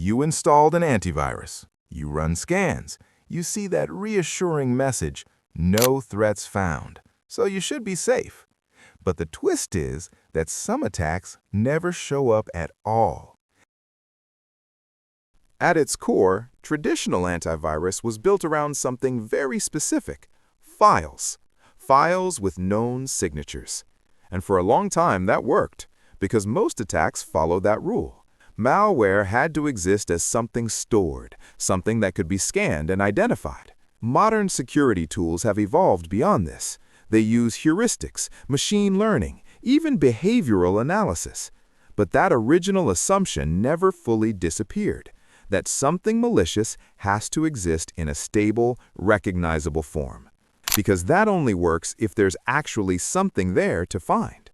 You installed an antivirus. You run scans. You see that reassuring message, "No threats found," so you should be safe. But the twist is that some attacks never show up at all. At its core, traditional antivirus was built around something very specific: files. Files with known signatures. And for a long time that worked, because most attacks followed that rule. Malware had to exist as something stored, something that could be scanned and identified. Modern security tools have evolved beyond this. They use heuristics, machine learning, even behavioral analysis. But that original assumption never fully disappeared, that something malicious has to exist in a stable, recognizable form. Because that only works if there's actually something there to find.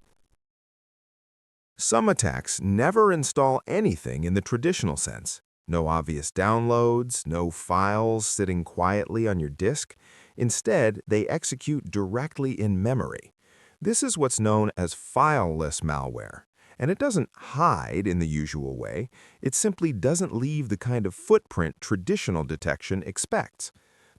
Some attacks never install anything in the traditional sense. No obvious downloads, no files sitting quietly on your disk. Instead, they execute directly in memory. This is what's known as fileless malware. And it doesn't hide in the usual way. It simply doesn't leave the kind of footprint traditional detection expects.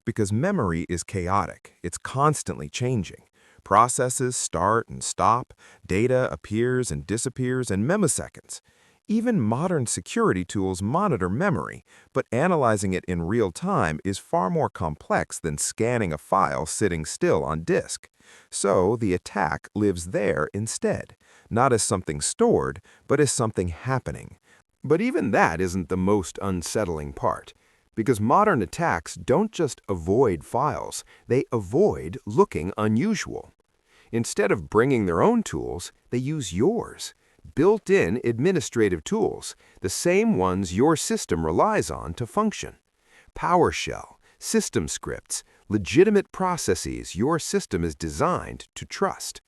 Because memory is chaotic, it's constantly changing. Processes start and stop, data appears and disappears in milliseconds. Even modern security tools monitor memory, but analyzing it in real time is far more complex than scanning a file sitting still on disk. So the attack lives there instead, not as something stored, but as something happening. But even that isn't the most unsettling part. Because modern attacks don't just avoid files, they avoid looking unusual. Instead of bringing their own tools, they use yours. Built-in administrative tools, the same ones your system relies on to function. PowerShell, system scripts, legitimate processes your system is designed to trust.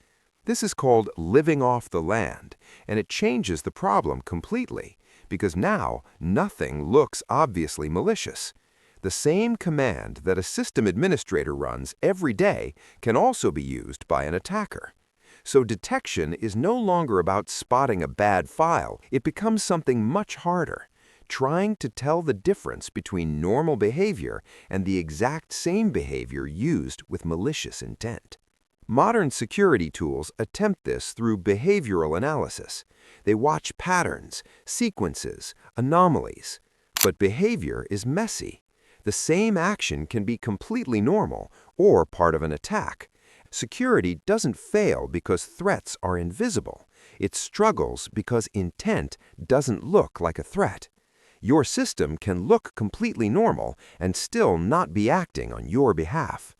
This is called living off the land, and it changes the problem completely, because now nothing looks obviously malicious. The same command that a system administrator runs every day can also be used by an attacker. So detection is no longer about spotting a bad file. It becomes something much harder, trying to tell the difference between normal behavior and the exact same behavior used with malicious intent. Modern security tools attempt this through behavioral analysis. They watch patterns, sequences, anomalies. But behavior is messy. The same action can be completely normal or part of an attack. Security doesn't fail because threats are invisible. It struggles because intent doesn't look like a threat. Your system can look completely normal and still not be acting on your behalf.